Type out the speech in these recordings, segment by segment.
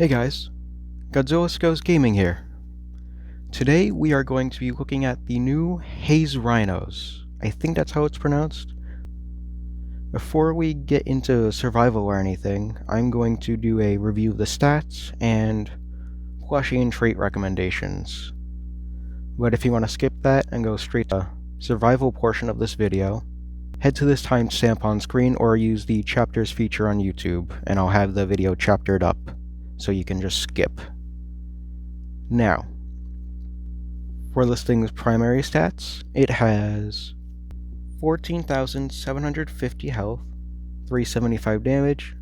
Hey guys, Godzilla Goes Gaming here. Today we are going to be looking at the new Hayrhinozh. I think that's how it's pronounced. Before we get into survival or anything, I'm going to do a review of the stats and plushie and trait recommendations. But if you want to skip that and go straight to the survival portion of this video, head to this timestamp on screen or use the chapters feature on YouTube, and I'll have the video chaptered up, so you can just skip. Now, for this thing's primary stats, it has 14,750 health, 375 damage,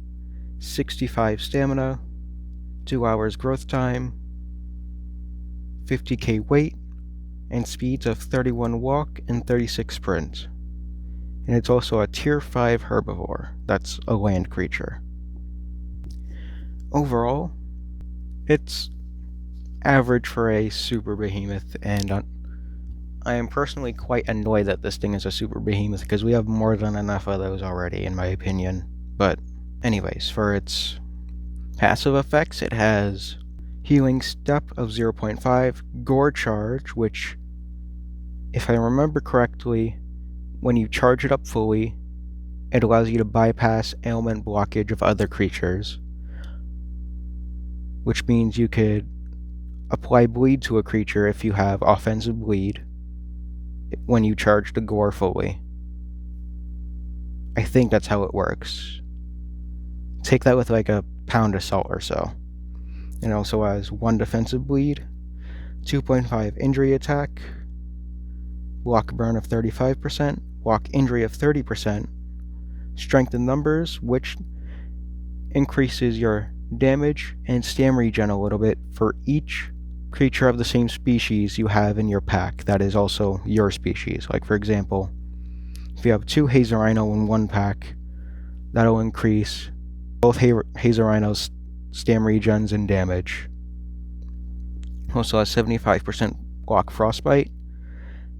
65 stamina, 2 hours growth time, 50k weight, and speeds of 31 walk and 36 sprint. And it's also a tier 5 herbivore, that's a land creature. Overall, it's average for a super behemoth, and I am personally quite annoyed that this thing is a super behemoth because we have more than enough of those already, in my opinion. But anyways, for its passive effects, it has Healing Step of 0.5, Gore Charge, which, if I remember correctly, when you charge it up fully, it allows you to bypass ailment blockage of other creatures, which means you could apply bleed to a creature if you have offensive bleed when you charge the gore fully. I think that's how it works. Take that with like a pound of salt or so. It also has 1 defensive bleed, 2.5 injury attack, block burn of 35%, block injury of 30%, strength in numbers, which increases your damage and stam regen a little bit for each creature of the same species you have in your pack that is also your species. Like, for example, if you have 2 Hayrhinozh in one pack, that'll increase both Hayrhinozh's stam regens and damage. Also has 75% block frostbite,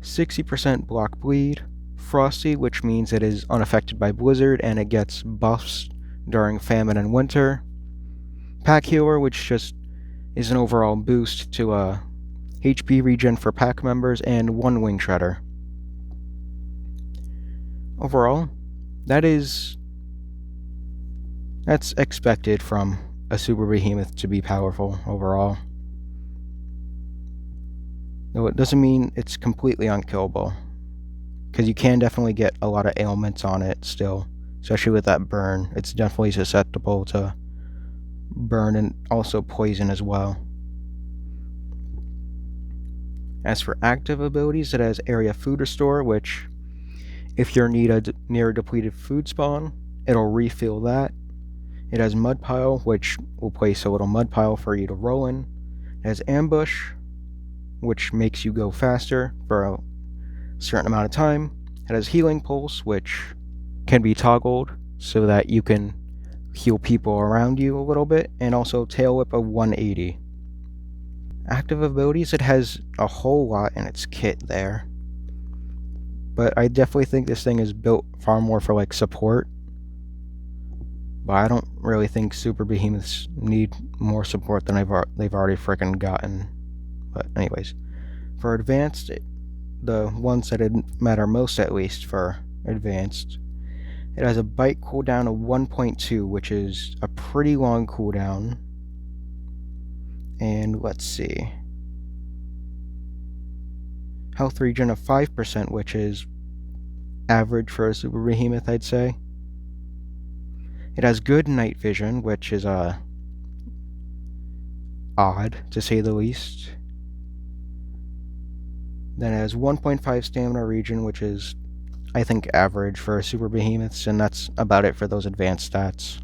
60% block bleed, frosty, which means it is unaffected by blizzard and it gets buffs during famine and winter, pack healer, which just is an overall boost to HP regen for pack members, and 1 wing shredder. Overall, that's expected from a super behemoth to be powerful overall. Though it doesn't mean it's completely unkillable, because you can definitely get a lot of ailments on it still, especially with that burn. It's definitely susceptible to burn and also poison as well. As for active abilities, it has Area Food Restore, which, if you're near a depleted food spawn, it'll refill that. It has Mud Pile, which will place a little mud pile for you to roll in. It has Ambush, which makes you go faster for a certain amount of time. It has Healing Pulse, which can be toggled so that you can heal people around you a little bit, and also Tail Whip of 180. Active abilities, it has a whole lot in its kit there, but I definitely think this thing is built far more for like support. But I don't really think super behemoths need more support than they've already frickin' gotten. But anyways, for advanced, the ones that matter most, at least for advanced, it has a bite cooldown of 1.2, which is a pretty long cooldown. And let's see. Health regen of 5%, which is average for a super behemoth, I'd say. It has good night vision, which is odd, to say the least. Then it has 1.5 stamina regen, which is, I think, average for super behemoths, and that's about it for those advanced stats.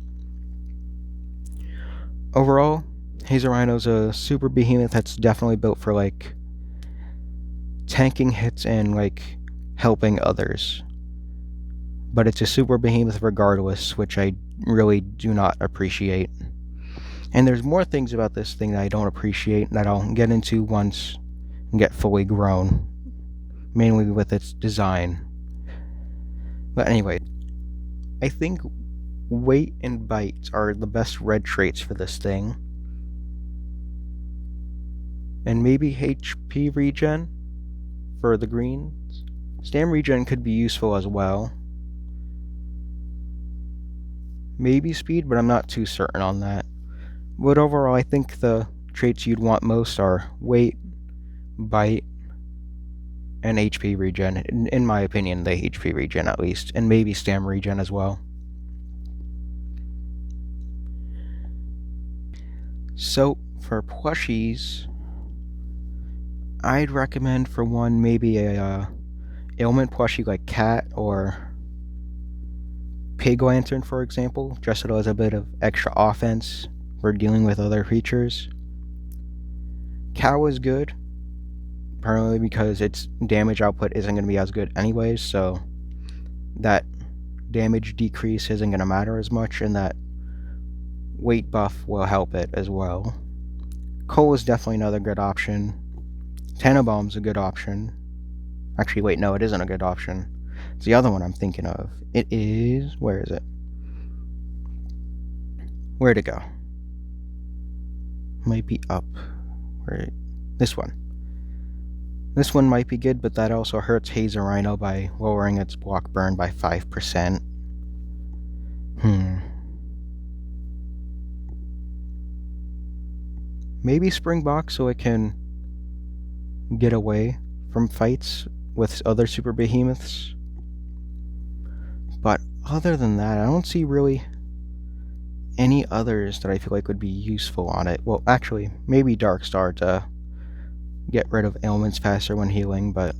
Overall, Hayrhinozh is a super behemoth that's definitely built for like tanking hits and like helping others. But it's a super behemoth regardless, which I really do not appreciate. And there's more things about this thing that I don't appreciate that I'll get into once and get fully grown, mainly with its design. But anyway, I think weight and bite are the best red traits for this thing, And maybe HP regen for the greens. Stam regen could be useful as well. Maybe speed, but I'm not too certain on that. But overall, I think the traits you'd want most are weight, bite, and HP regen. In my opinion, the HP regen at least, and maybe stam regen as well. So, for plushies, I'd recommend for one maybe a ailment plushie like Cat or Pig Lantern, for example, just so it has a bit of extra offense for dealing with other creatures. Cow is good, primarily because its damage output isn't going to be as good anyways, so that damage decrease isn't going to matter as much, and that weight buff will help it as well. Coal is definitely another good option. Tannenbaum's a good option. Actually, wait, no, it isn't a good option. It's the other one I'm thinking of. It is... where is it? Where'd it go? Might be up. Where? This one. This one might be good, but that also hurts Hayrhinozh by lowering its block burn by 5%. Maybe Springbok so it can get away from fights with other super behemoths. But other than that, I don't see really any others that I feel like would be useful on it. Well, actually, maybe Darkstar to get rid of ailments faster when healing, but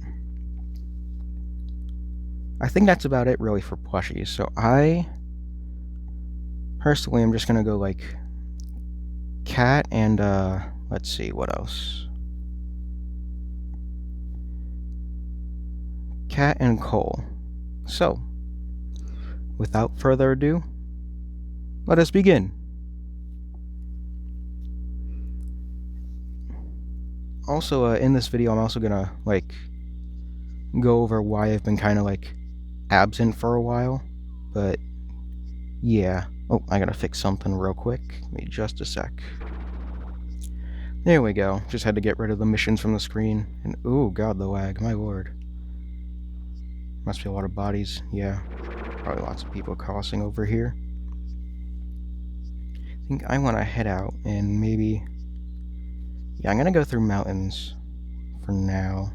I think that's about it really for plushies. So I personally am just gonna go like Cat and let's see what else. Cat and Cole. So without further ado, let us begin. Also, in this video, I'm also gonna like go over why I've been kind of like absent for a while, but yeah. Oh, I gotta fix something real quick. Give me just a sec. There we go. Just had to get rid of the missions from the screen. And oh god, the lag, my lord. Must be a lot of bodies. Yeah, probably lots of people crossing over here. I think I want to head out and maybe... yeah, I'm gonna go through mountains for now,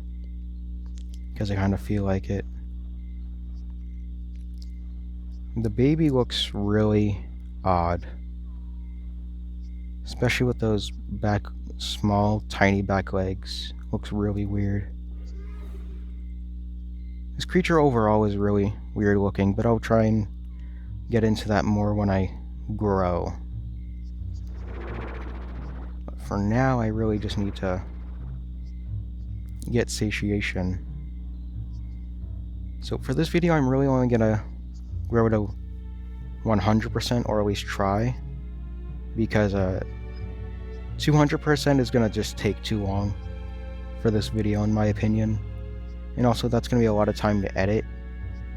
because I kind of feel like it. The baby looks really odd, especially with those small, tiny back legs. Looks really weird. This creature overall is really weird looking, but I'll try and get into that more when I grow. But for now, I really just need to get satiation. So for this video, I'm really only gonna grow to 100%, or at least try, because 200% is gonna just take too long for this video in my opinion, and also that's gonna be a lot of time to edit.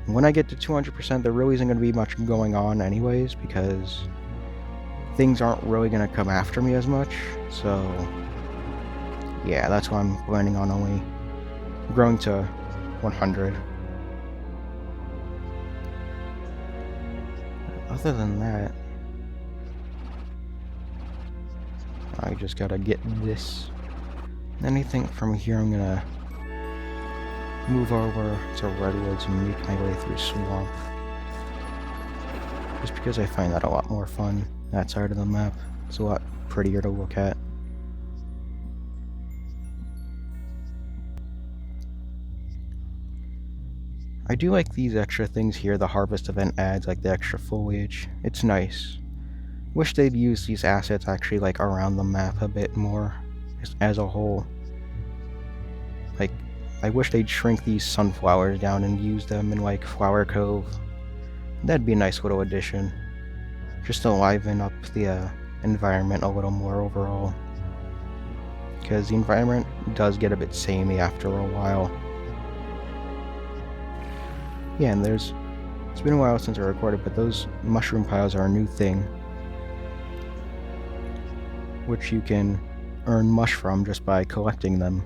When I get to 200%, there really isn't gonna be much going on anyways, because things aren't really gonna come after me as much. So yeah, that's why I'm planning on only growing to 100. Other than that, I just gotta get this. Anything from here, I'm gonna move over to Redwoods and make my way through Swamp. Just because I find that a lot more fun, that side of the map. It's a lot prettier to look at. I do like these extra things here the harvest event adds, like the extra foliage. It's nice. Wish they'd use these assets actually like around the map a bit more, just as a whole. Like, I wish they'd shrink these sunflowers down and use them in like Flower Cove. That'd be a nice little addition, just to liven up the environment a little more overall. Because the environment does get a bit samey after a while. Yeah, and it's been a while since I recorded, but those mushroom piles are a new thing, which you can earn mush from just by collecting them.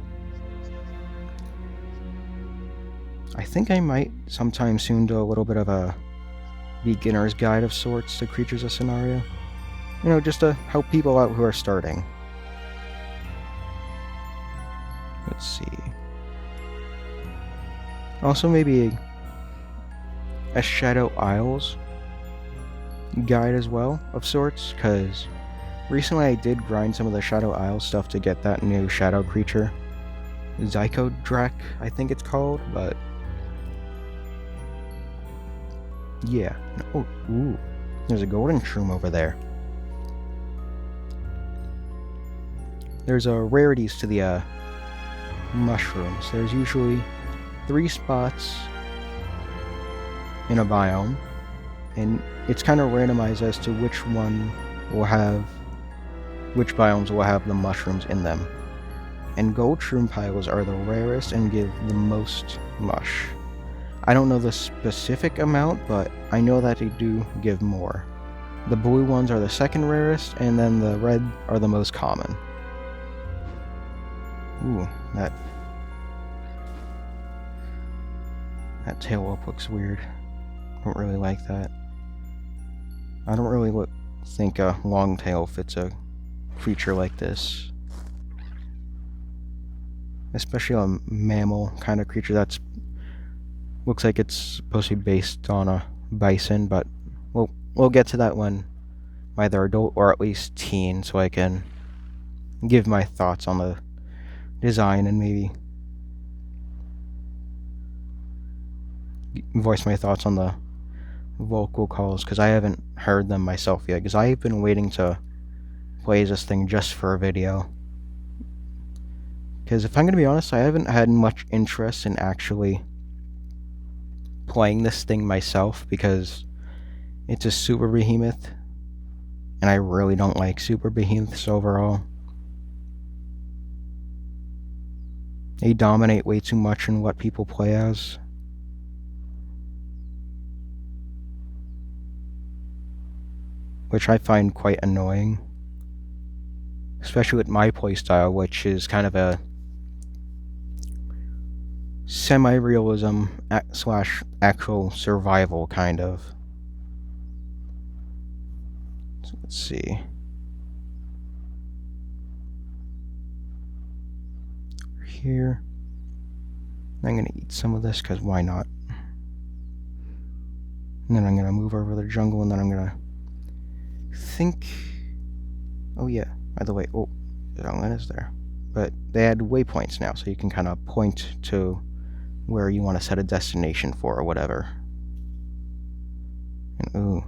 I think I might sometime soon do a little bit of a beginner's guide of sorts to Creatures of Sonaria. You know, just to help people out who are starting. Let's see. Also maybe a Shadow Isles guide as well, of sorts, because recently I did grind some of the Shadow Isles stuff to get that new shadow creature. Zykodrak, I think it's called, but yeah. Oh, ooh. There's a golden shroom over there. There's rarities to the mushrooms. There's usually 3 spots in a biome, and it's kind of randomized as to which biomes will have the mushrooms in them. And gold shroom piles are the rarest and give the most mush. I don't know the specific amount, but I know that they do give more. The blue ones are the second rarest, and then the red are the most common. Ooh, that tail up looks weird. I don't really like that. I don't really think a long tail fits a creature like this. Especially a mammal kind of creature that's looks like it's supposed to be based on a bison, but we'll get to that when I'm either adult or at least teen, so I can give my thoughts on the design and maybe voice my thoughts on the vocal calls, because I haven't heard them myself yet, because I've been waiting to play this thing just for a video. Because if I'm going to be honest, I haven't had much interest in actually playing this thing myself, because it's a super behemoth, and I really don't like super behemoths overall. They dominate way too much in what people play as. Which I find quite annoying. Especially with my playstyle, which is kind of a semi-realism / actual survival kind of. So let's see. Over here. I'm gonna eat some of this, because why not? And then I'm gonna move over to the jungle, and then I'm gonna think. Oh yeah, by the way, the island is there. But they add waypoints now, so you can kind of point to where you want to set a destination for or whatever. And ooh,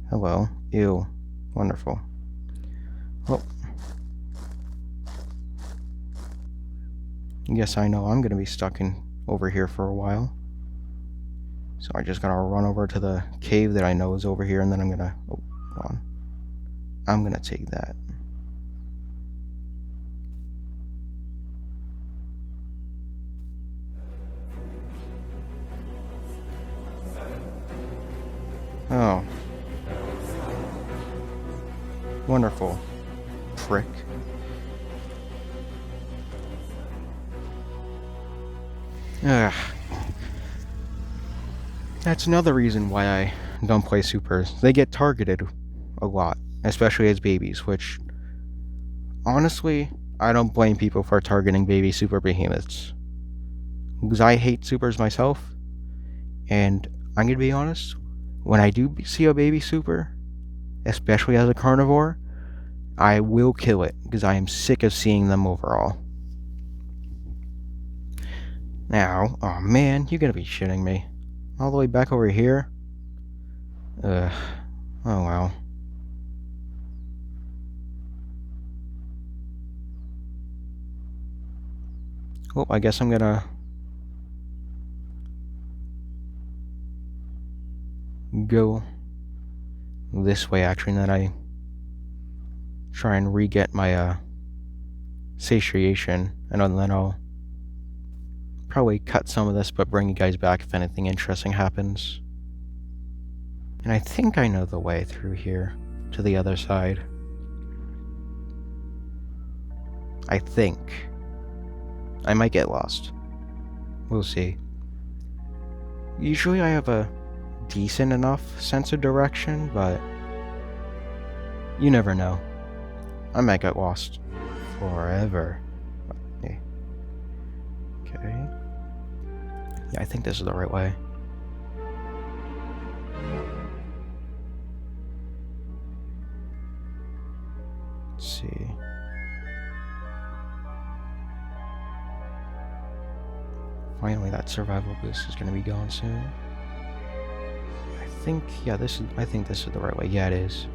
hello, ew, wonderful. Well, yes, I know I'm gonna be stuck over here for a while. So I just gotta run over to the cave that I know is over here, and then I'm gonna, hold on. I'm gonna take that. Oh. Wonderful. Prick. Ugh. That's another reason why I don't play supers. They get targeted a lot, especially as babies, which, honestly, I don't blame people for targeting baby super behemoths. Because I hate supers myself, and I'm gonna be honest, when I do see a baby super, especially as a carnivore, I will kill it, because I am sick of seeing them overall. Now, oh man, you're gonna be shitting me. All the way back over here? Ugh. Oh well. Well, I guess I'm gonna go this way, actually, and then I try and re-get my satiation, and then I'll probably cut some of this, but bring you guys back if anything interesting happens. And I think I know the way through here to the other side. I think. I might get lost. We'll see. Usually I have a decent enough sense of direction, but you never know. I might get lost forever. Okay. Yeah, I think this is the right way. Let's see. Finally, that survival boost is going to be gone soon. I think this is the right way. Yeah, it is.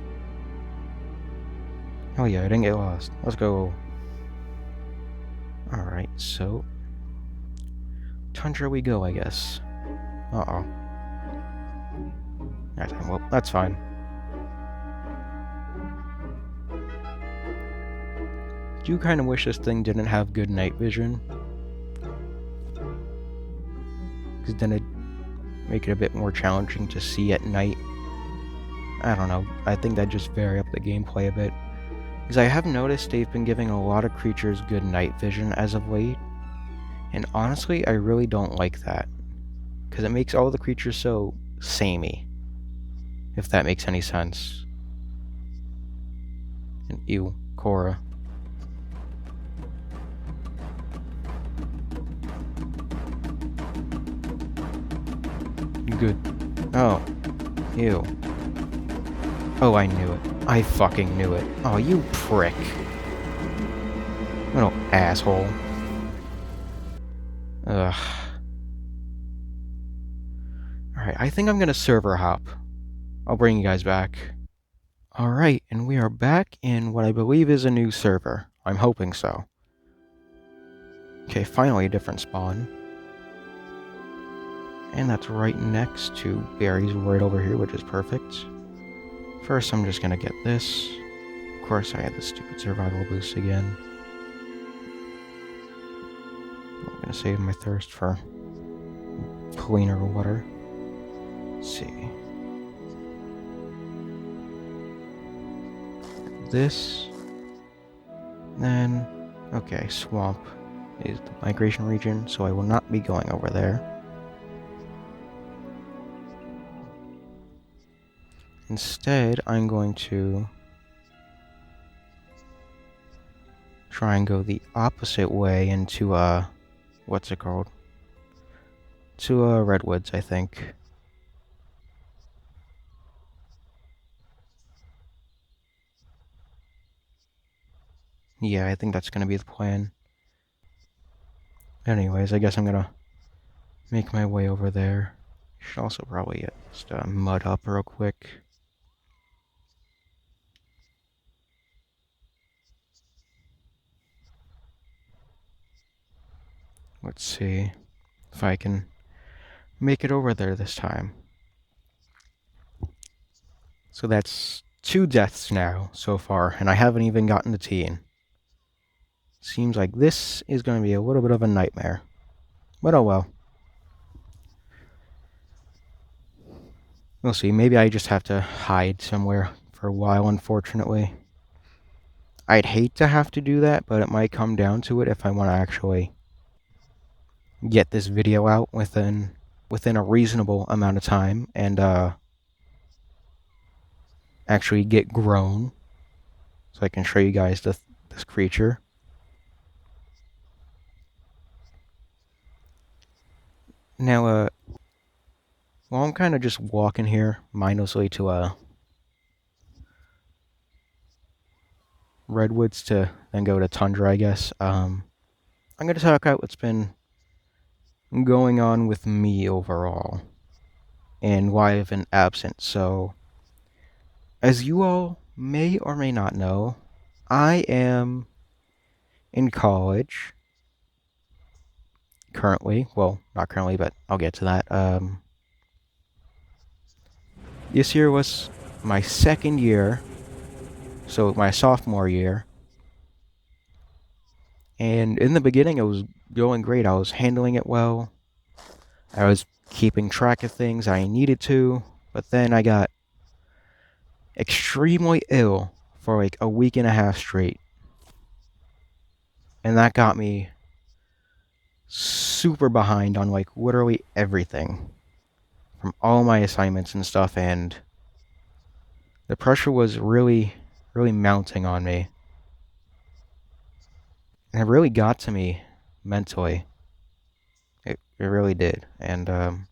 Oh yeah, I didn't get lost. Let's go. Alright, so Tundra we go, I guess. Uh-oh. Well, that's fine. Do you kind of wish this thing didn't have good night vision? Because then it'd make it a bit more challenging to see at night. I don't know. I think that'd just vary up the gameplay a bit. Because I have noticed they've been giving a lot of creatures good night vision as of late. And honestly, I really don't like that. Because it makes all the creatures so samey. If that makes any sense. And ew, Cora. Good. Oh. Ew. Oh, I knew it. I fucking knew it. Oh, you prick. Little asshole. Ugh. Alright, I think I'm gonna server hop. I'll bring you guys back. Alright, and we are back in what I believe is a new server. I'm hoping so. Okay, finally a different spawn. And that's right next to berries right over here, which is perfect. First, I'm just gonna get this. Of course, I had the stupid survival boost again. I'm gonna save my thirst for cleaner water. Let's see. This. Then, okay, swamp is the migration region, so I will not be going over there. Instead, I'm going to try and go the opposite way into, what's it called? To, Redwoods, I think. Yeah, I think that's gonna be the plan. Anyways, I guess I'm gonna make my way over there. Should also probably just, mud up real quick. Let's see if I can make it over there this time. So that's 2 deaths now so far, and I haven't even gotten the teen. Seems like this is going to be a little bit of a nightmare. But oh well. We'll see. Maybe I just have to hide somewhere for a while, unfortunately. I'd hate to have to do that, but it might come down to it if I want to actually get this video out within a reasonable amount of time and actually get grown so I can show you guys this creature. Now, well, I'm kind of just walking here mindlessly to Redwoods to then go to Tundra, I guess. I'm going to talk about what's been going on with me overall and why I've been absent. So, as you all may or may not know, I am in college currently. Well, not currently, but I'll get to that. This year was my second year, so my sophomore year. And in the beginning, it was going great. I was handling it well. I was keeping track of things I needed to. But then I got extremely ill for like a week and a half straight. And that got me super behind on like literally everything from all my assignments and stuff, and the pressure was really, really mounting on me. And it really got to me mentally. It really did. And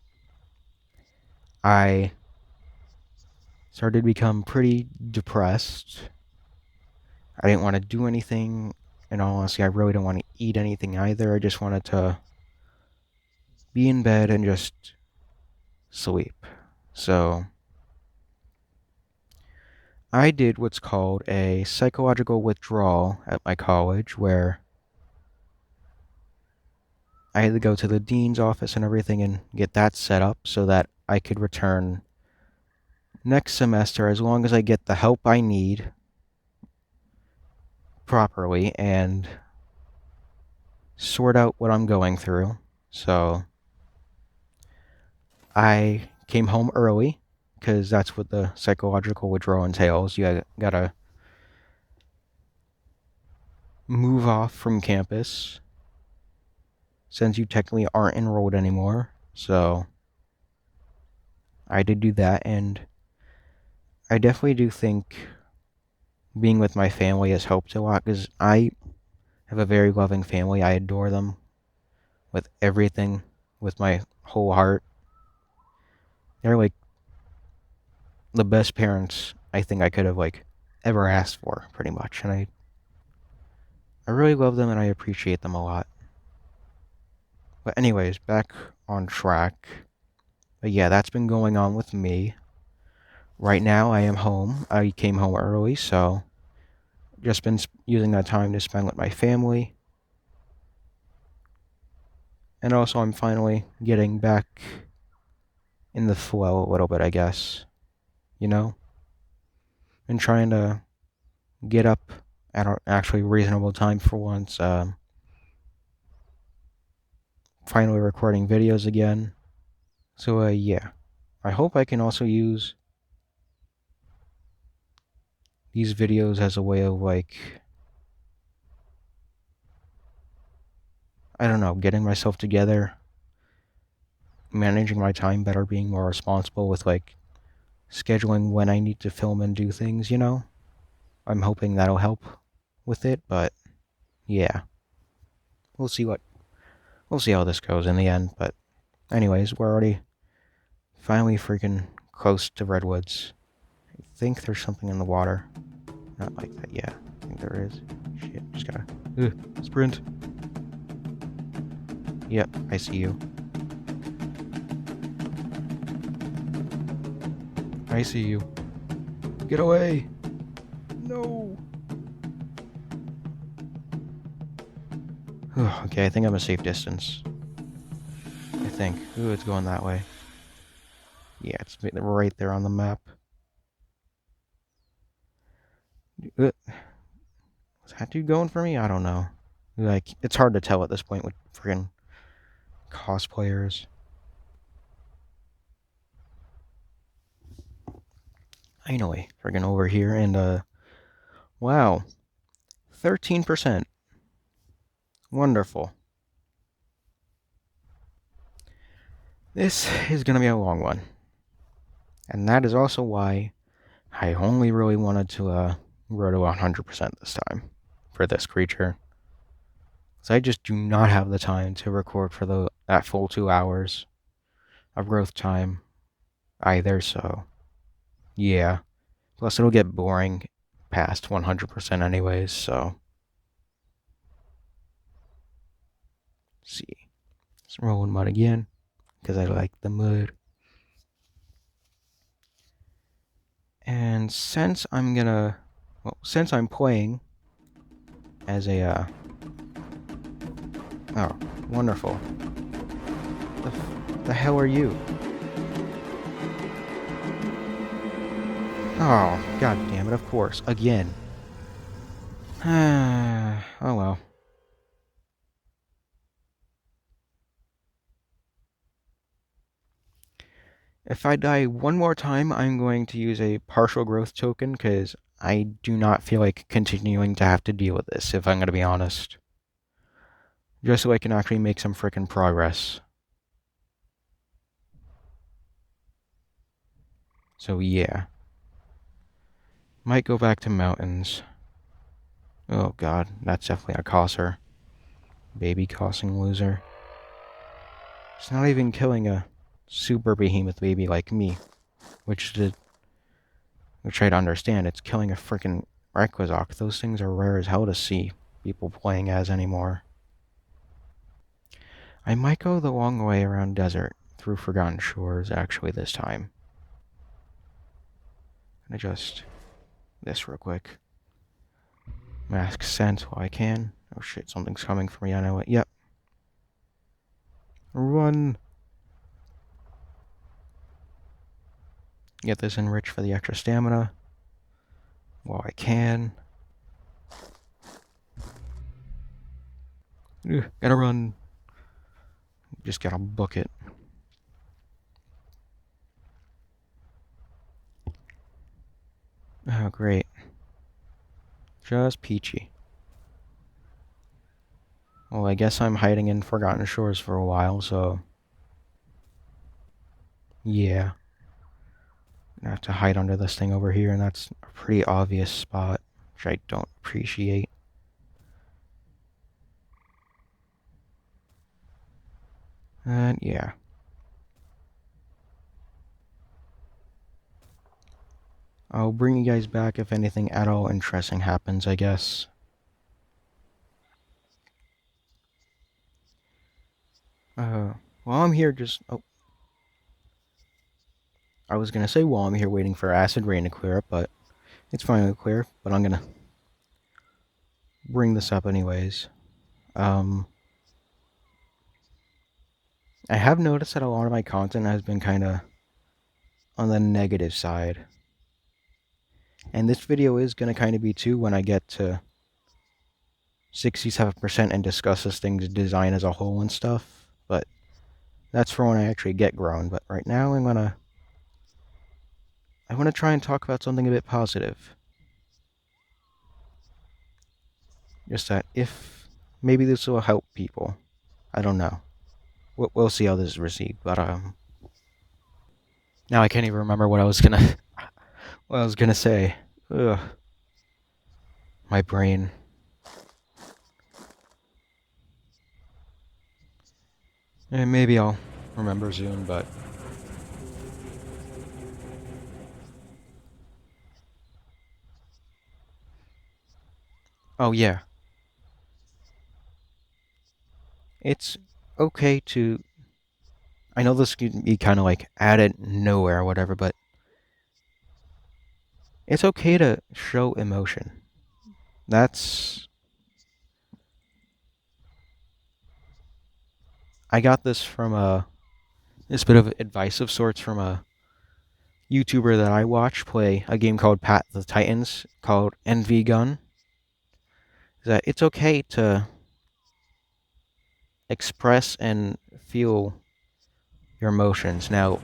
I started to become pretty depressed. I didn't want to do anything. And honestly, I really didn't want to eat anything either. I just wanted to be in bed and just sleep. So I did what's called a psychological withdrawal at my college, where I had to go to the dean's office and everything and get that set up so that I could return next semester as long as I get the help I need properly and sort out what I'm going through. So I came home early because that's what the psychological withdrawal entails. You gotta move off from campus since you technically aren't enrolled anymore. So I did do that, and I definitely do think being with my family has helped a lot because I have a very loving family. I adore them with everything, with my whole heart. They're like the best parents I think I could have like ever asked for, pretty much. And I really love them and I appreciate them a lot. But anyways, back on track. But yeah, that's been going on with me. Right now I am home. I came home early, so just been using that time to spend with my family. And also I'm finally getting back in the flow a little bit, I guess. You know? And trying to get up at an actually reasonable time for once. Finally recording videos again. So yeah. I hope I can also use these videos as a way of like, I don't know, getting myself together, managing my time better, being more responsible with like scheduling when I need to film and do things, you know? I'm hoping that'll help with it, but yeah. We'll see what we'll see how this goes in the end, but anyways, we're already finally freaking close to Redwoods. I think there's something in the water. Not like that, yeah. I think there is. Shit, just gotta sprint. Yep, I see you. I see you. Get away! No! Okay, I think I'm a safe distance. I think. Ooh, it's going that way. Yeah, it's right there on the map. Was that dude going for me? I don't know. Like, it's hard to tell at this point with freaking cosplayers. Anyway, freaking over here, and wow. 13%. Wonderful. This is gonna be a long one. And that is also why I only really wanted to grow to 100% this time for this creature. So I just do not have the time to record for that full 2 hours of growth time either, so yeah. Plus it'll get boring past 100% anyways, so let's see. Let's roll in mud again, because I like the mud. And since I'm playing as a, oh, wonderful. The hell are you? Oh, god damn it, of course. Again. Oh well. If I die one more time, I'm going to use a partial growth token, because I do not feel like continuing to have to deal with this, if I'm going to be honest. just so I can actually make some frickin' progress. So yeah. Might go back to mountains. Oh god, that's definitely a cosser. Baby cossing loser. It's not even killing a super behemoth baby like me, which I'd understand. It's killing a freaking Rayquaza. Those things are rare as hell to see people playing as anymore. I might go the long way around desert through Forgotten Shores actually this time. Adjust this real quick. Mask sense while I can. Oh shit, something's coming for me. I know it. Yep. Run. Get this enriched for the extra stamina while I can. Gotta run. Just gotta book it. Oh, great. Just peachy. Well, I guess I'm hiding in Forgotten Shores for a while, so... yeah. I have to hide under this thing over here, and that's a pretty obvious spot, which I don't appreciate. And yeah. I'll bring you guys back if anything at all interesting happens, I guess. While I'm here just... oh. I was gonna say while I'm here waiting for Acid Rain to clear up, but it's finally clear, but I'm gonna bring this up anyways. I have noticed that a lot of my content has been kind of on the negative side. And this video is going to kind of be too when I get to 67% and discuss this thing's design as a whole and stuff. But that's for when I actually get grown. But right now I want to try and talk about something a bit positive. Just that if maybe this will help people. I don't know. We'll see how this is received. But now I can't even remember what I was gonna say. Ugh. My brain. And maybe I'll remember soon, but... oh yeah. It's okay to... I know this could be kind of like added nowhere or whatever, but it's okay to show emotion. That's... I got this from this bit of advice of sorts from a YouTuber that I watch play a game called Pat the Titans called NV Gun. That it's okay to express and feel your emotions. Now,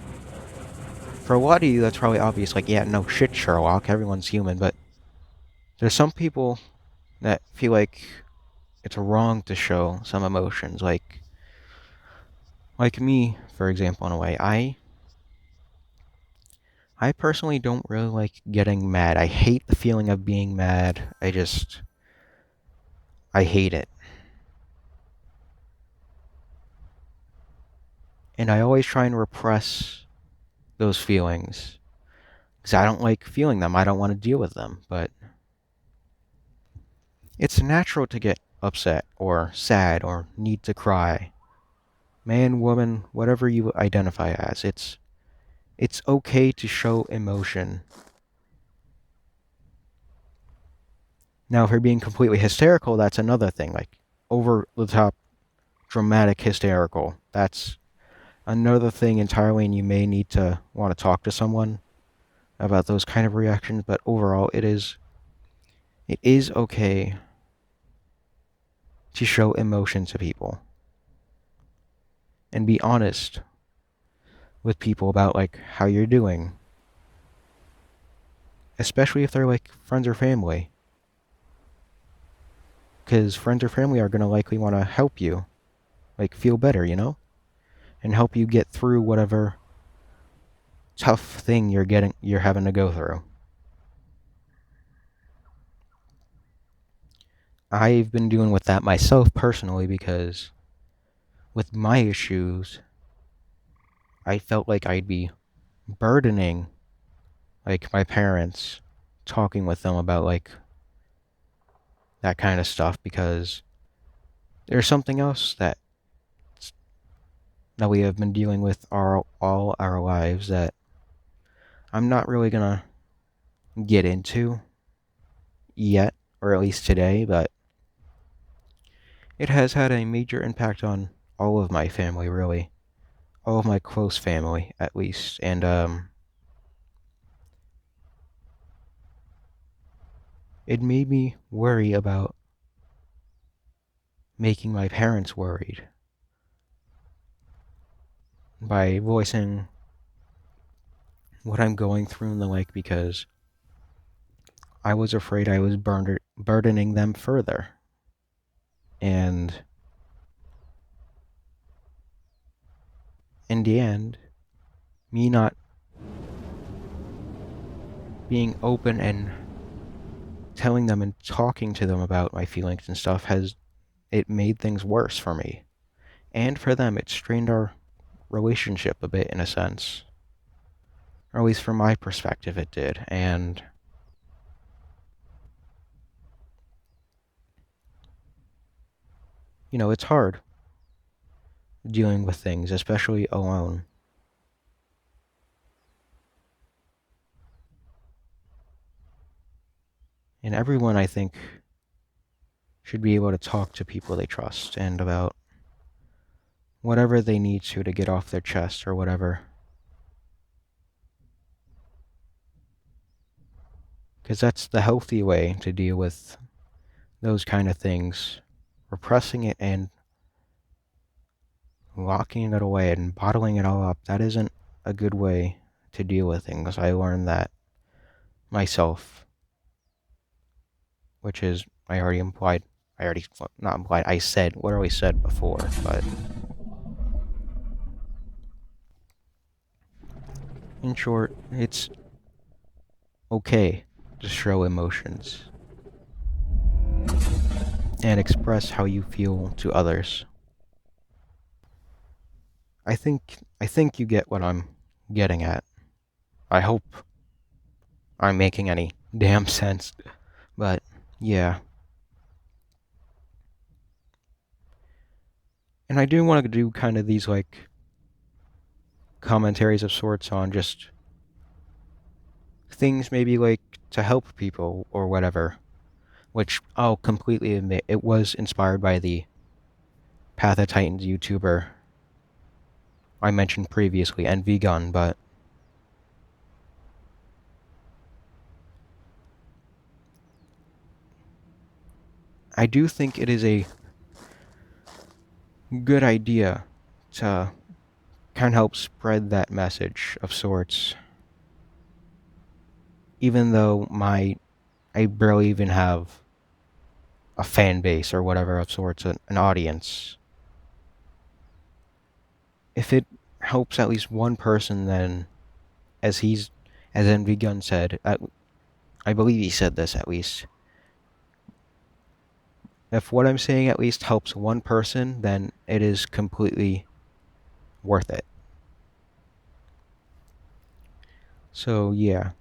for a lot of you, that's probably obvious. Like, yeah, no shit, Sherlock. Everyone's human, but there's some people that feel like it's wrong to show some emotions, like me, for example, in a way. I personally don't really like getting mad. I hate the feeling of being mad. I hate it. And I always try and repress those feelings because I don't like feeling them. I don't want to deal with them, but it's natural to get upset or sad or need to cry. Man, woman, whatever you identify as, it's okay to show emotion. Now, if you're being completely hysterical, that's another thing. Like, over the top, dramatic hysterical. That's another thing entirely, and you may need to want to talk to someone about those kind of reactions. But overall, it is okay to show emotion to people and be honest with people about like how you're doing, especially if they're like friends or family. Because friends or family are going to likely want to help you, like, feel better, and help you get through whatever tough thing you're having to go through. I've been dealing with that myself personally because with my issues, I felt like I'd be burdening like my parents, talking with them about like that kind of stuff because there's something else that we have been dealing with all our lives that I'm not really gonna get into yet, or at least today, but it has had a major impact on all of my family, really. All of my close family, at least. And, it made me worry about making my parents worried by voicing what I'm going through and the like because I was afraid I was burdening them further. And in the end, me not being open and telling them and talking to them about my feelings and stuff has it made things worse for me. And for them, it strained our relationship a bit in a sense. Or at least from my perspective, it did. And, it's hard dealing with things, especially alone. And everyone, I think, should be able to talk to people they trust and about whatever they need to get off their chest or whatever. Because that's the healthy way to deal with those kind of things. Repressing it and locking it away and bottling it all up, that isn't a good way to deal with things. I learned that myself, which is, not implied, I said, literally said before, but in short, it's okay to show emotions and express how you feel to others. I think you get what I'm getting at. I hope I'm making any damn sense. But yeah. And I do want to do kind of these like commentaries of sorts on just things maybe like to help people or whatever. Which I'll completely admit it was inspired by the Path of Titans YouTuber I mentioned previously and Vegan, but I do think it is a good idea to kind of help spread that message of sorts. Even though I barely even have a fan base or whatever of sorts, an audience. If it helps at least one person, then as Envy Gunn said, I believe he said this at least. If what I'm saying at least helps one person, then it is completely worth it. So yeah,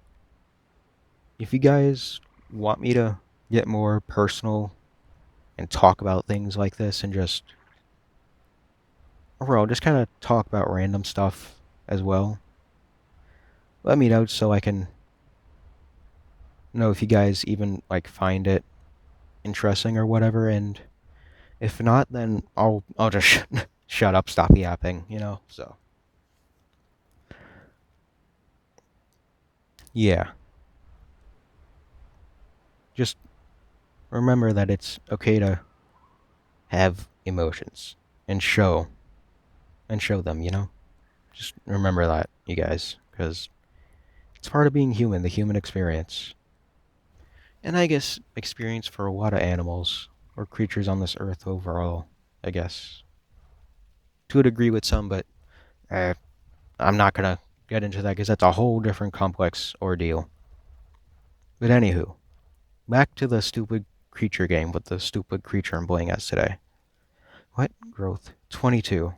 if you guys want me to get more personal and talk about things like this and just overall just kind of talk about random stuff as well, let me know so I can know if you guys even like find it interesting or whatever. And if not, then I'll just shut up, stop yapping. So yeah, just remember that it's okay to have emotions and show them. Just remember that, you guys, because it's part of being human, the human experience, and I guess experience for a lot of animals. or creatures on this earth overall, I guess. To a degree with some, but I'm not gonna get into that because that's a whole different complex ordeal. But anywho, back to the stupid creature game with the stupid creature I'm playing as today. What? Growth 22.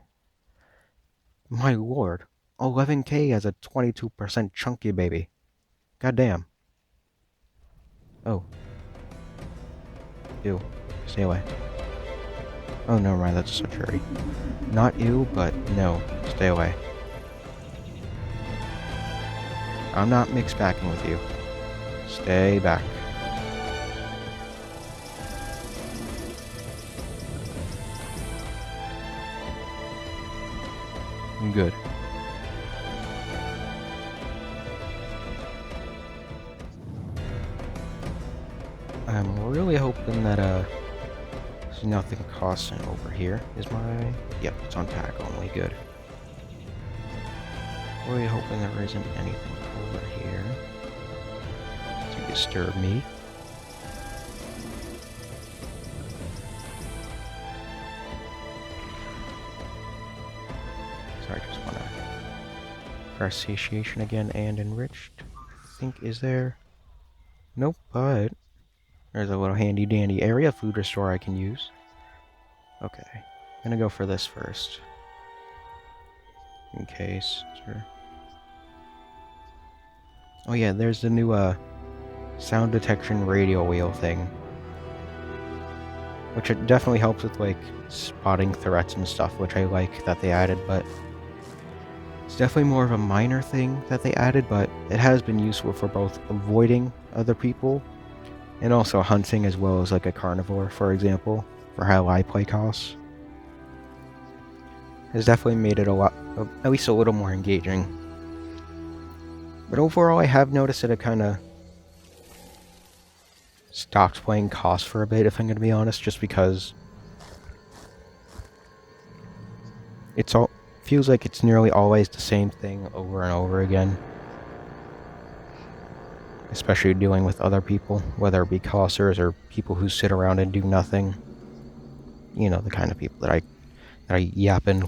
My lord. 11k as a 22% chunky baby. Goddamn. Oh. Ew. Stay away. Oh, never mind, that's a cherry. Not ew, but no. Stay away. I'm not mixed packing with you. Stay back. Good. I'm really hoping that, there's nothing costing over here. Is my... Yep, it's on pack only. Good. Really hoping there isn't anything over here to disturb me. Sorry, I just want to... Press satiation again and enriched. I think, is there... Nope, but... There's a little handy dandy area food restore I can use. Okay, I'm gonna go for this first. In case, sure. Oh yeah, there's the new sound detection radio wheel thing. Which it definitely helps with like spotting threats and stuff, which I like that they added, but it's definitely more of a minor thing that they added, but it has been useful for both avoiding other people and also hunting as well as like a carnivore, for example, for how I play costs. Has definitely made it a lot, at least a little more engaging. But overall, I have noticed that it kind of stopped playing cost for a bit, if I'm going to be honest, just because it's all feels like it's nearly always the same thing over and over again. Especially dealing with other people, whether it be cossers or people who sit around and do nothing. You know, the kind of people that I yap and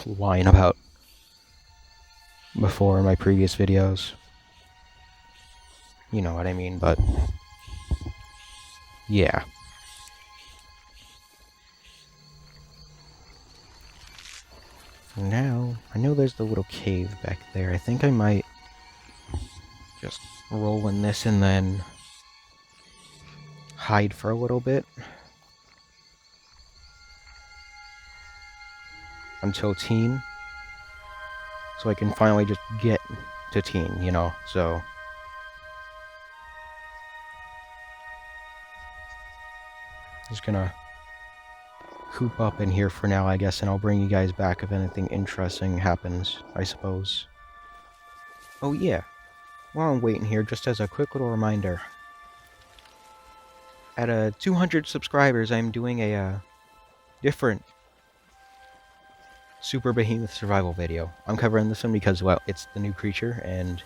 whine about before in my previous videos. You know what I mean, but yeah. Now, I know there's the little cave back there. I think I might just roll in this and then hide for a little bit. Until teen. So I can finally just get to teen, you know, so... Just gonna coop up in here for now, I guess, and I'll bring you guys back if anything interesting happens, I suppose. Oh yeah, while I'm waiting here, just as a quick little reminder, at 200 subscribers, I'm doing a different Super Behemoth survival video. I'm covering this one because, well, it's the new creature, and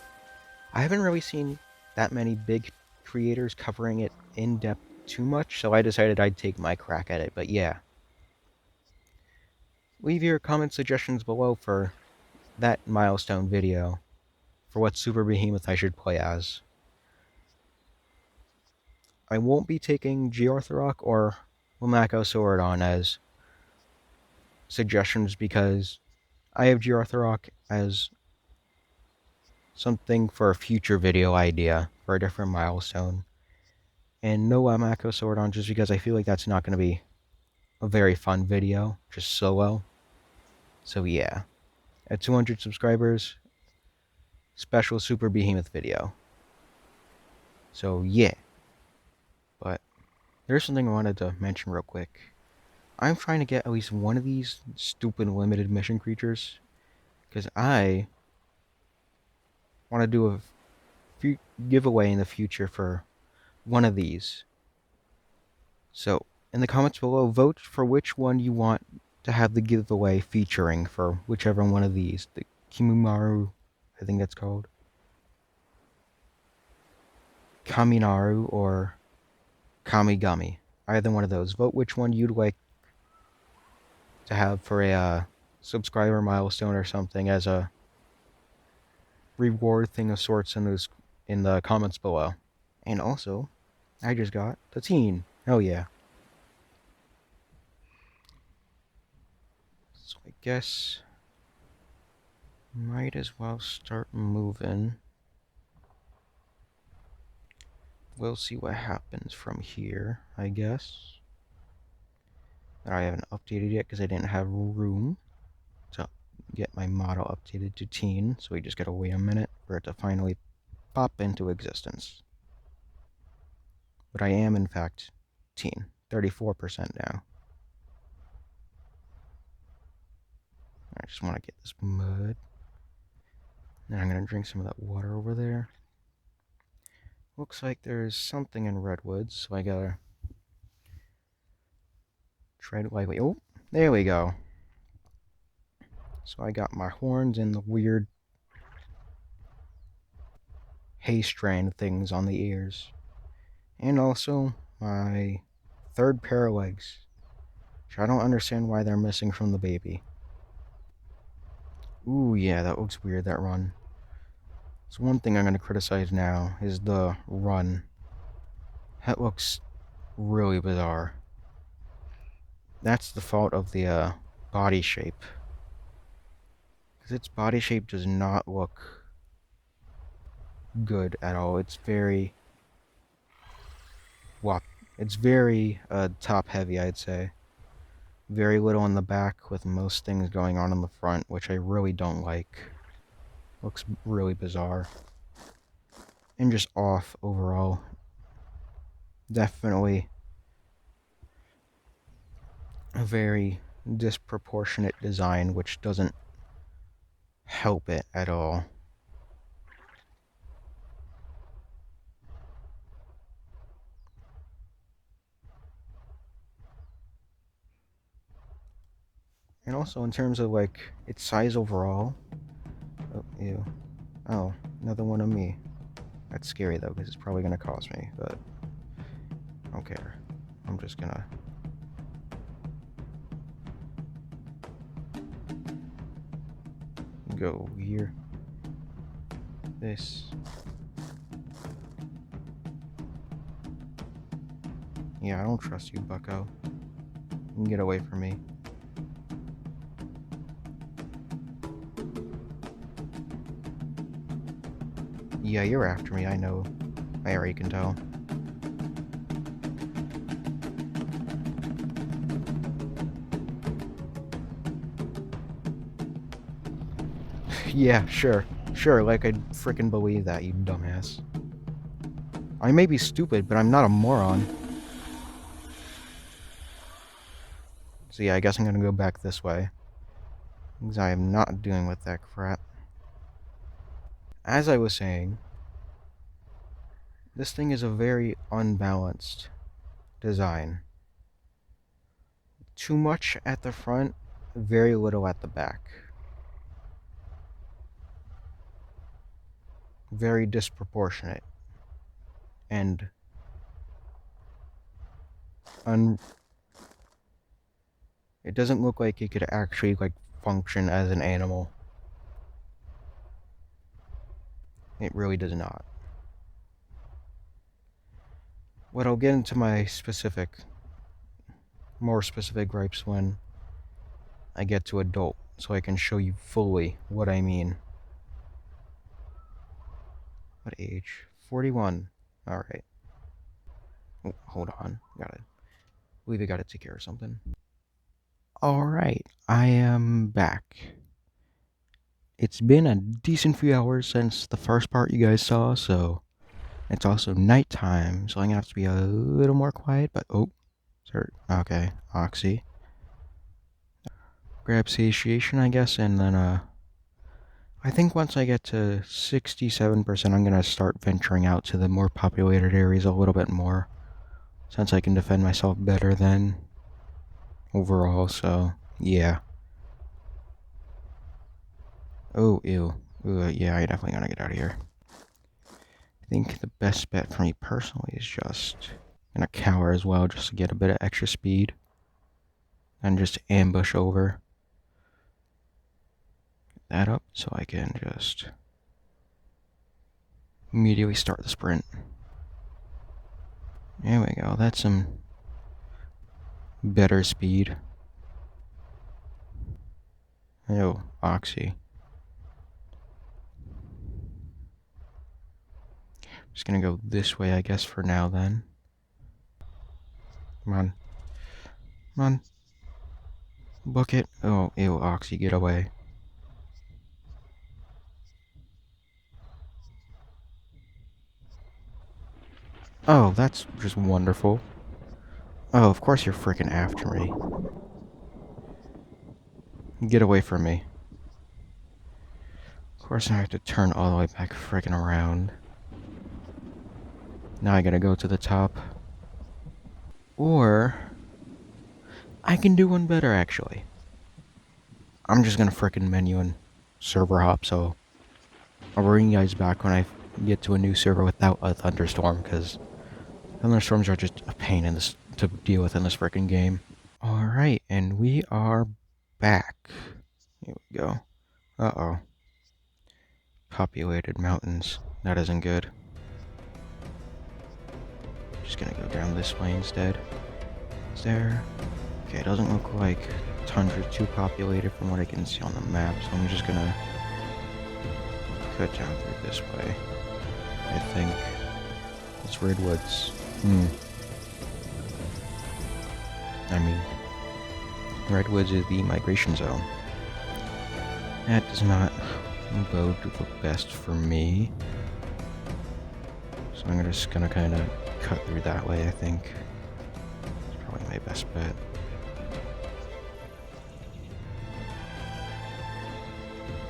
I haven't really seen that many big creators covering it in depth too much, so I decided I'd take my crack at it, but yeah. Leave your comment suggestions below for that milestone video, for what Super Behemoth I should play as. I won't be taking Georthrock or Womako as suggestions because I have Georthrock as something for a future video idea for a different milestone. And no Womako just because I feel like that's not going to be a very fun video, just solo. So yeah, at 200 subscribers, special Super Behemoth video. So yeah. But there's something I wanted to mention real quick. I'm trying to get at least one of these stupid limited mission creatures, because I want to do a giveaway in the future for one of these. So, in the comments below, vote for which one you want to have the giveaway featuring for whichever one of these. The Kimumaru, I think that's called. Kaminaru or Kamigami. Either one of those. Vote which one you'd like to have for a subscriber milestone or something as a reward thing of sorts in the comments below. And also, I just got the teen. Hell yeah. So I guess might as well start moving. We'll see what happens from here, I guess. I haven't updated yet because I didn't have room to get my model updated to teen, so we just gotta wait a minute for it to finally pop into existence. But I am, in fact, teen. 34% now. I just want to get this mud. Then I'm going to drink some of that water over there. Looks like there's something in redwoods, so I gotta tread lightly. Oh, there we go. So I got my horns and the weird hay strand things on the ears. And also my third pair of legs, which I don't understand why they're missing from the baby. Ooh, yeah, that looks weird, that run. So one thing I'm going to criticize now is the run. That looks really bizarre. That's the fault of the body shape. Because its body shape does not look good at all. It's very... It's very top heavy, I'd say. Very little in the back, with most things going on in the front, which I really don't like. Looks really bizarre. And just off overall. Definitely a very disproportionate design, which doesn't help it at all. And also in terms of like its size overall. Oh, ew. Oh, another one of me. That's scary though, because it's probably gonna cost me, but I don't care. I'm just gonna go here. This. Yeah, I don't trust you, bucko. You can get away from me. Yeah, you're after me, I know. I already can tell. Yeah, sure. Sure, like I'd frickin' believe that, you dumbass. I may be stupid, but I'm not a moron. So yeah, I guess I'm gonna go back this way. Because I am not dealing with that crap. As I was saying, this thing is a very unbalanced design. Too much at the front, very little at the back. Very disproportionate. And it doesn't look like it could actually like function as an animal. It really does not. But I'll get into my more specific gripes when I get to adult, so I can show you fully what I mean. What age? 41. Alright. Oh, hold on. I believe I gotta take care of something. Alright, I am back. It's been a decent few hours since the first part you guys saw, so it's also nighttime, so I'm gonna have to be a little more quiet, but oh, sir, okay, Oxy. Grab satiation, I guess, and then, I think once I get to 67%, I'm gonna start venturing out to the more populated areas a little bit more, since I can defend myself better then, overall, so, yeah. Oh, ew. Ooh, yeah, I definitely gotta get out of here. I think the best bet for me personally is just And a cower as well, just to get a bit of extra speed. And just ambush over. Get that up so I can just immediately start the sprint. There we go, that's some better speed. Oh, Oxy. Just gonna go this way, I guess, for now then. Come on. Come on. Book it. Oh, ew, Oxy, get away. Oh, that's just wonderful. Oh, of course you're freaking after me. Get away from me. Of course I have to turn all the way back freaking around. Now I gotta go to the top. Or I can do one better, actually. I'm just gonna frickin' menu and server hop, so I'll bring you guys back when I get to a new server without a thunderstorm, because thunderstorms are just a pain in this to deal with in this frickin' game. Alright, and we are back. Here we go. Uh-oh. Populated mountains. That isn't good. Just gonna go down this way instead. Is there... Okay, it doesn't look like Tundra's too populated from what I can see on the map, so I'm just gonna cut down through this way. I think it's redwoods. I mean, redwoods is the migration zone. That does not bode the best for me. So I'm just gonna kind of cut through that way, I think. It's probably my best bet.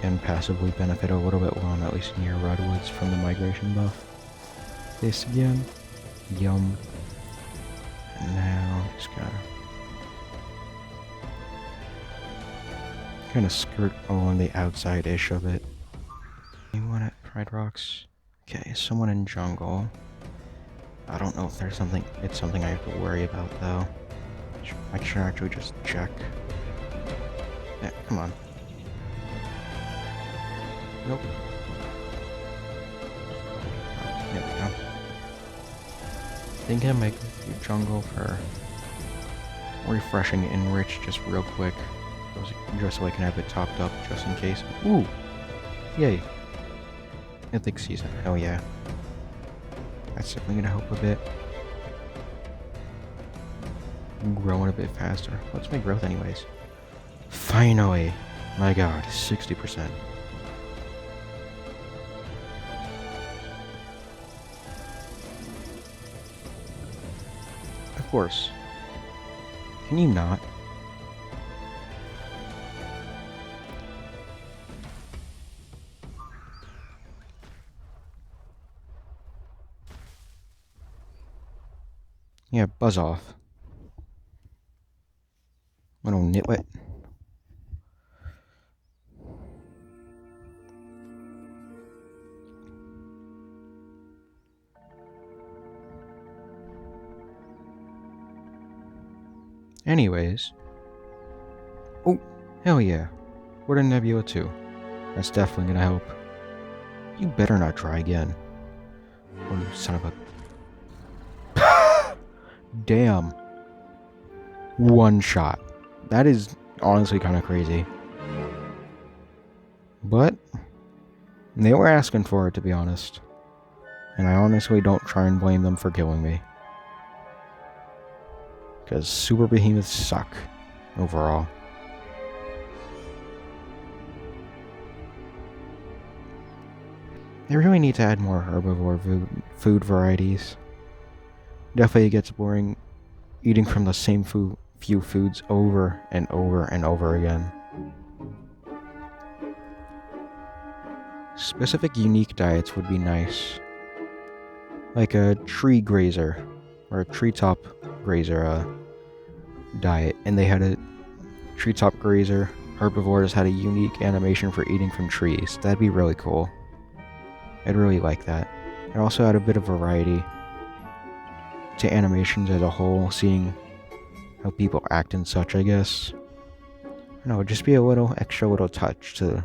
And passively benefit a little bit while I'm at least near redwoods from the migration buff. This again. Yum. And now just gotta kind of skirt along the outside-ish of it. You want it, Pride Rocks? Okay, someone in jungle. I don't know if there's something, it's something I have to worry about though. I should actually just check. Yeah, come on. Nope. Oh, there we go. Thinking of making the jungle for refreshing enrich just real quick. Just so I can have it topped up just in case. Ooh! Yay! Mythic season, hell yeah. That's definitely gonna help a bit. Growing a bit faster. What's my growth anyways? Finally! My god, 60%. Of course. Can you not? Yeah, buzz off. Little nitwit. Anyways. Oh, hell yeah. We're in Nebula 2. That's definitely gonna help. You better not try again. Oh, you son of a... Damn. One shot. That is honestly kind of crazy. But they were asking for it, to be honest. And I honestly don't try and blame them for killing me. Because super behemoths suck overall. They really need to add more herbivore food varieties. Definitely gets boring eating from the same few foods over and over and over again. Specific unique diets would be nice. Like a tree grazer or a treetop grazer diet, and they had a treetop grazer herbivores had a unique animation for eating from trees. That'd be really cool. I'd really like that. It also had a bit of variety. to animations as a whole, seeing how people act and such, I guess. No, it'd just be a extra little touch to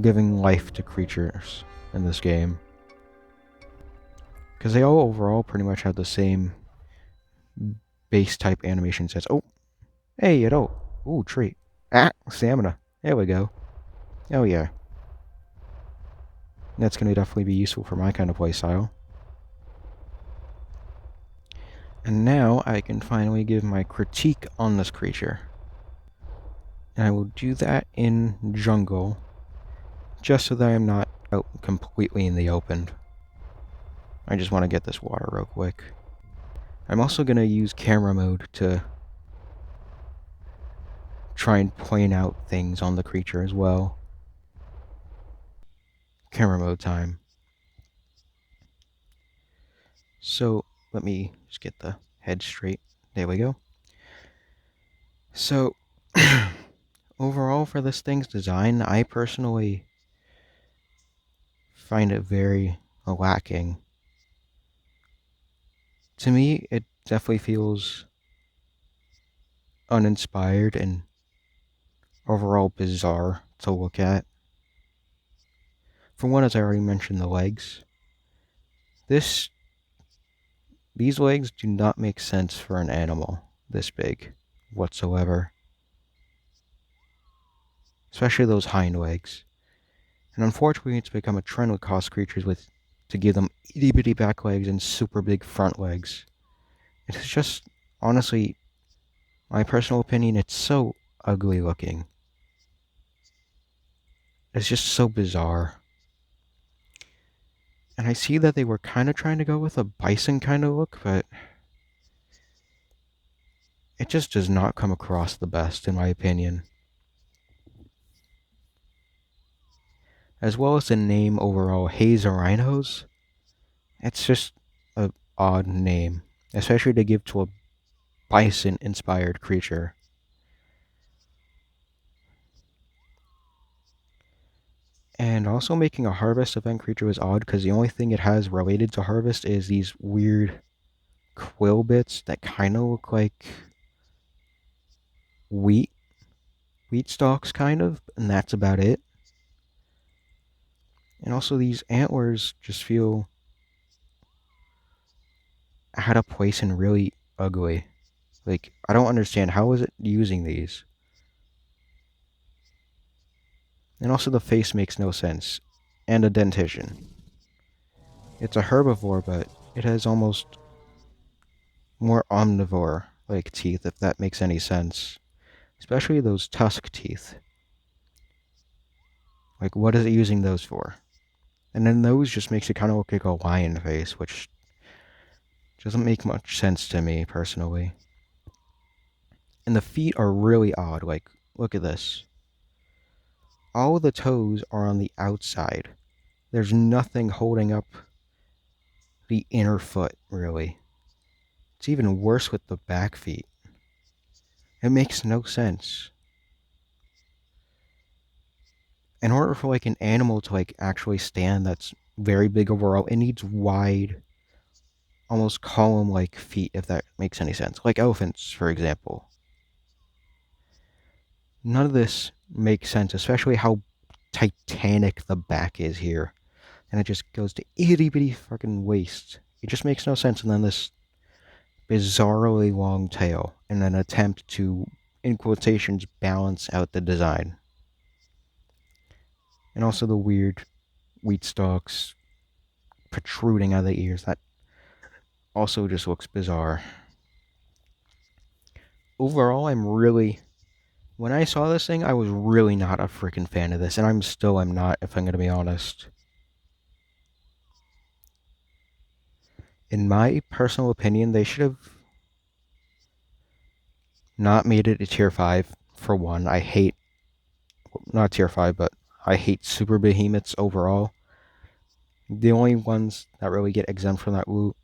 giving life to creatures in this game. Because they all overall pretty much have the same base type animation sets. Oh, hey, it oh, ooh, tree. Ah, stamina. There we go. Oh yeah. That's gonna definitely be useful for my kind of playstyle. And now I can finally give my critique on this creature. And I will do that in jungle, just so that I'm not out completely in the open. I just want to get this water real quick. I'm also going to use camera mode to try and point out things on the creature as well. Camera mode time. So, let me just get the head straight. There we go. So, overall for this thing's design, I personally find it very lacking. To me, it definitely feels uninspired and overall bizarre to look at. For one, as I already mentioned, the legs. These legs do not make sense for an animal this big whatsoever. Especially those hind legs. And unfortunately, it's become a trend with cost creatures to give them itty bitty back legs and super big front legs. It's just, honestly, my personal opinion, it's so ugly looking. It's just so bizarre. And I see that they were kind of trying to go with a bison kind of look, but it just does not come across the best, in my opinion. As well as the name overall, Hayrhinozh. It's just an odd name, especially to give to a bison-inspired creature. And also making a harvest event creature was odd because the only thing it has related to harvest is these weird quill bits that kind of look like wheat stalks kind of, and that's about it. And also these antlers just feel out of place and really ugly. Like, I don't understand, how is it using these? And also the face makes no sense. And a dentition. It's a herbivore, but it has almost more omnivore like teeth, if that makes any sense. Especially those tusk teeth. Like, what is it using those for? And then those just makes it kind of look like a lion face, which doesn't make much sense to me, personally. And the feet are really odd. Like, look at this. All of the toes are on the outside. There's nothing holding up the inner foot, really. It's even worse with the back feet. It makes no sense. In order for like an animal to like actually stand that's very big overall, it needs wide, almost column-like feet, if that makes any sense. Like elephants, for example. None of this makes sense, especially how titanic the back is here. And it just goes to itty bitty fucking waist. It just makes no sense. And then this bizarrely long tail in an attempt to, in quotations, balance out the design. And also the weird wheat stalks protruding out of the ears. That also just looks bizarre. Overall, when I saw this thing, I was really not a freaking fan of this, and I'm not, if I'm gonna be honest. In my personal opinion, they should have not made it a tier 5, for one. Not tier 5, but I hate super behemoths overall. The only ones that really get exempt from that rule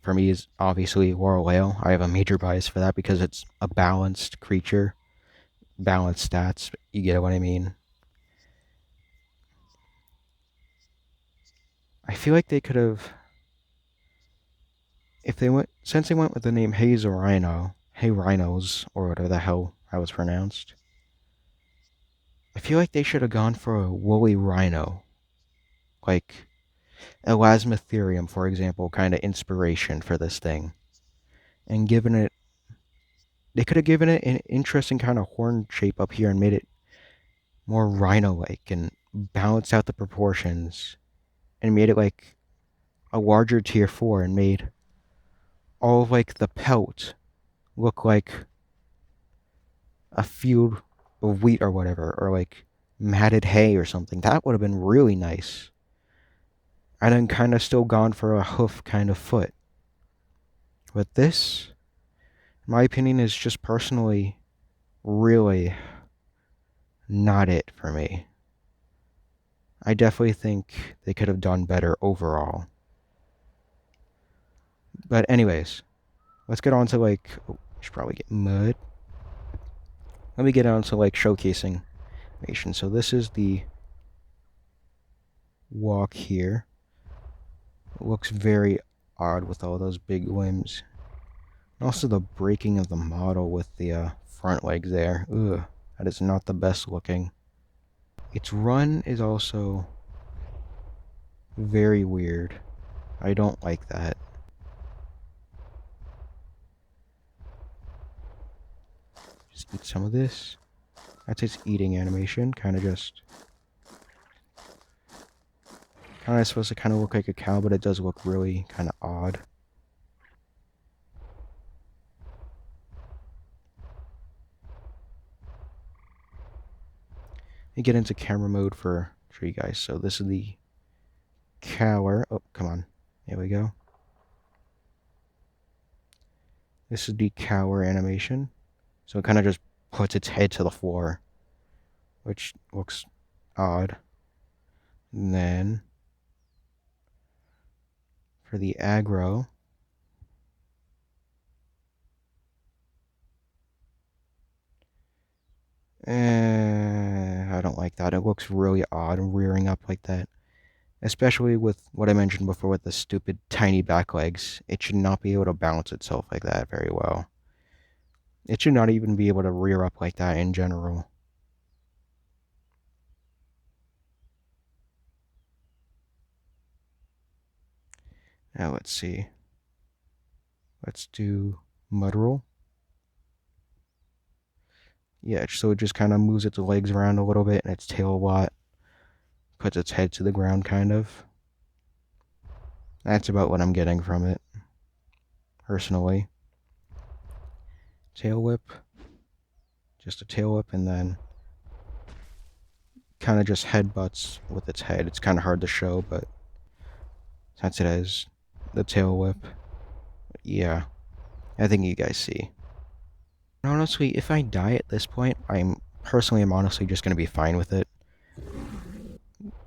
for me, is obviously Warleo. I have a major bias for that because it's a balanced creature. Balanced stats, you get what I mean. I feel like they could have since they went with the name Hayrhinozh, or whatever the hell that was pronounced, I feel like they should have gone for a woolly rhino, like Elasmotherium, for example, kind of inspiration for this thing, and they could have given it an interesting kind of horn shape up here and made it more rhino-like and balanced out the proportions and made it like a larger tier 4 and made all of like the pelt look like a field of wheat or whatever, or like matted hay or something. That would have been really nice. And then kind of still gone for a hoof kind of foot. But this, in my opinion, is just personally really not it for me. I definitely think they could have done better overall. But anyways, let's get on to like, oh, I should probably get mud. Let me get on to like showcasing information. So this is the walk here. It looks very odd with all those big limbs. And also the breaking of the model with the front legs there. Ugh, that is not the best looking. Its run is also very weird. I don't like that. Just eat some of this. That's its eating animation. Kind of supposed to kind of look like a cow, but it does look really kind of odd. You get into camera mode for you guys. So this is the cower. Oh, come on. There we go. This is the cower animation. So it kind of just puts its head to the floor, which looks odd. And then for the aggro, I don't like that. It looks really odd rearing up like that. Especially with what I mentioned before with the stupid tiny back legs. It should not be able to balance itself like that very well. It should not even be able to rear up like that in general. Now let's see. Let's do mud roll. Yeah, so it just kind of moves its legs around a little bit and its tail a lot. Puts its head to the ground, kind of. That's about what I'm getting from it, personally. Tail whip. Just a tail whip, and then kind of just headbutts with its head. It's kind of hard to show, but since it has the tail whip, yeah, I think you guys see. Honestly, if I die at this point, I'm honestly just going to be fine with it.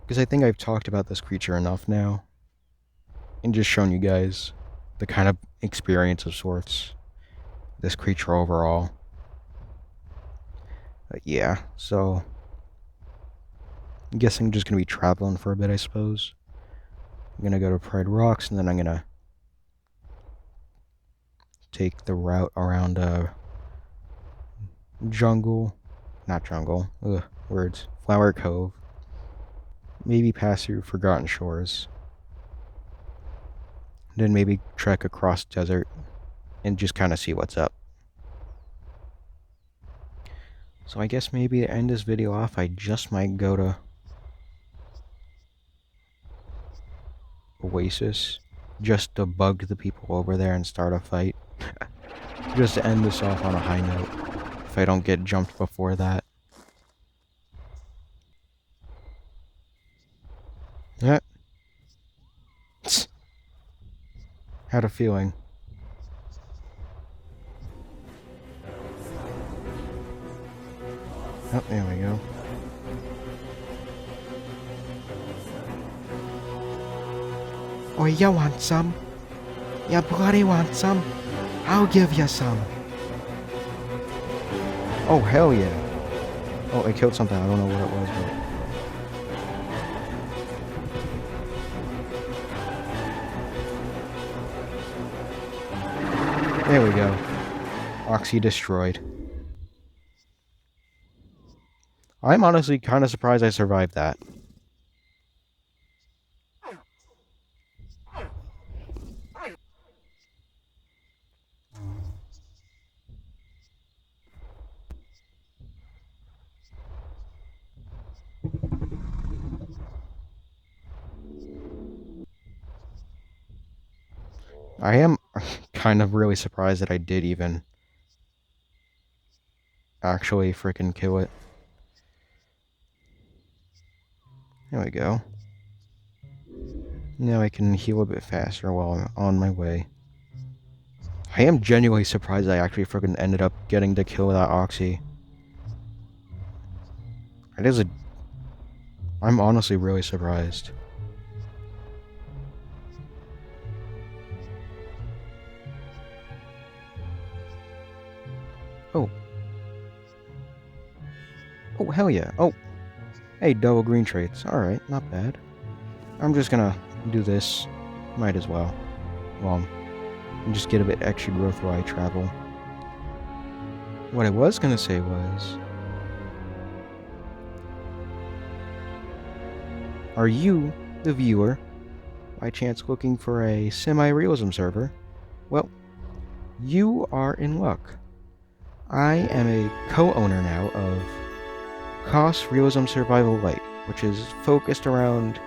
Because I think I've talked about this creature enough now. And just shown you guys the kind of experience of sorts. This creature overall. But yeah, so I'm guessing I'm just going to be traveling for a bit, I suppose. I'm going to go to Pride Rocks, and then I'm going to take the route around Flower Cove. Maybe pass through Forgotten Shores. Then maybe trek across desert and just kind of see what's up. So I guess maybe to end this video off, I just might go to Oasis just to bug the people over there and start a fight. Just to end this off on a high note, if I don't get jumped before that. Yeah. Had a feeling. Oh, there we go. Oh, you want some? You bloody want some? I'll give you some. Oh, hell yeah. Oh, I killed something. I don't know what it was, but... There we go. Oxy destroyed. I'm honestly kind of surprised I survived that. I am kind of really surprised that I did even actually freaking kill it. There we go. Now I can heal a bit faster while I'm on my way. I am genuinely surprised I actually freaking ended up getting to kill that Oxy. It is a... I'm honestly really surprised. Oh. Oh, hell yeah. Oh. Hey, double green traits. Alright, not bad. I'm just gonna do this. Might as well. Well, and just get a bit extra growth while I travel. What I was gonna say was... Are you, the viewer, by chance looking for a semi-realism server? Well, you are in luck. I am a co-owner now of Cost Realism Survival Light, which is focused around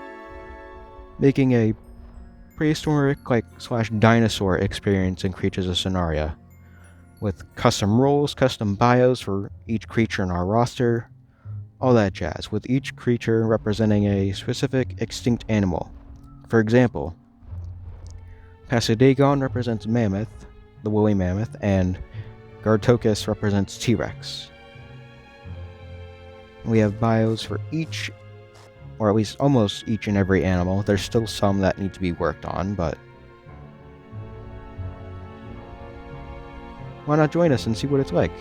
making a prehistoric slash dinosaur experience in Creatures of Sonaria, with custom roles, custom bios for each creature in our roster, all that jazz, with each creature representing a specific extinct animal. For example, Pasidagon represents mammoth, the woolly mammoth, and Gartocus represents T-Rex. We have bios for each, or at least almost each and every animal. There's still some that need to be worked on, but why not join us and see what it's like?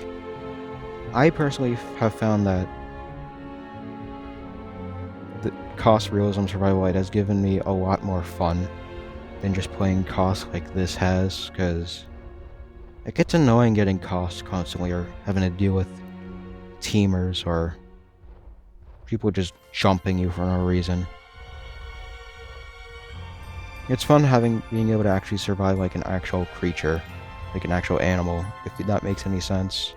I personally have found that the Cost Realism Survival Light has given me a lot more fun than just playing Cost like this has, because it gets annoying getting Cost constantly, or having to deal with teamers, or people just jumping you for no reason. It's fun being able to actually survive like an actual creature, like an actual animal, if that makes any sense.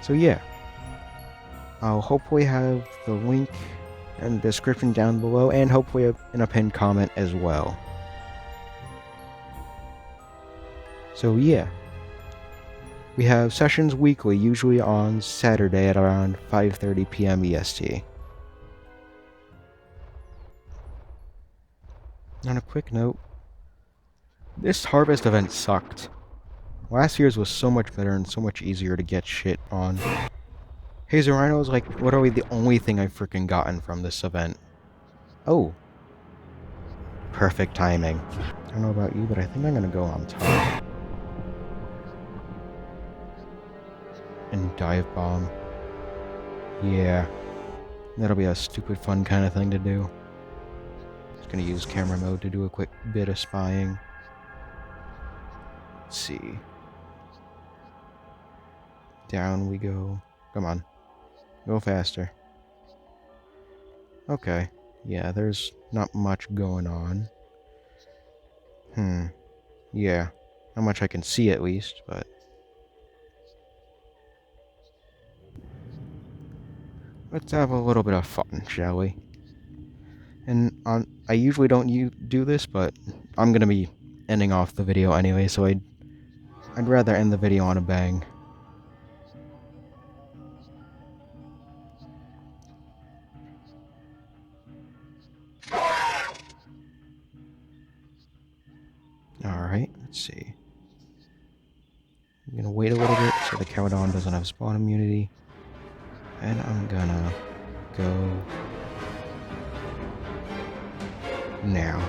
So yeah, I'll hopefully have the link in the description down below, and hopefully in a pinned comment as well. So yeah, we have sessions weekly, usually on Saturday at around 5:30 p.m. EST. On a quick note, this harvest event sucked. Last year's was so much better and so much easier to get shit on. Hayrhinozh, like, literally the only thing I've freaking gotten from this event. Oh. Perfect timing. I don't know about you, but I think I'm gonna go on top. And dive bomb. Yeah. That'll be a stupid fun kind of thing to do. Just gonna use camera mode to do a quick bit of spying. Let's see. Down we go. Come on. Go faster. Okay. Yeah, there's not much going on. Yeah. Not much I can see at least, but... Let's have a little bit of fun, shall we? And I usually don't do this, but I'm gonna be ending off the video anyway, so I'd rather end the video on a bang. Alright, let's see. I'm gonna wait a little bit so the Cowdon doesn't have spawn immunity. And I'm gonna go now.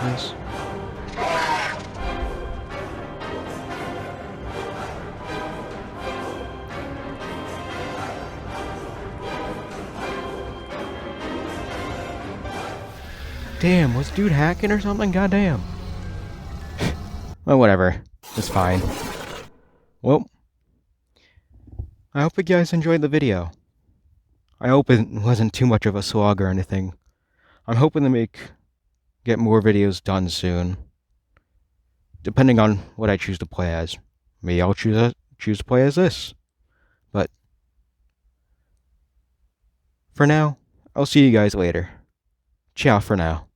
Nice. Damn, was dude hacking or something? Goddamn. Well, whatever. It's fine. Well, I hope you guys enjoyed the video. I hope it wasn't too much of a slog or anything. I'm hoping to get more videos done soon. Depending on what I choose to play as. Maybe I'll choose to play as this. But for now, I'll see you guys later. Ciao for now.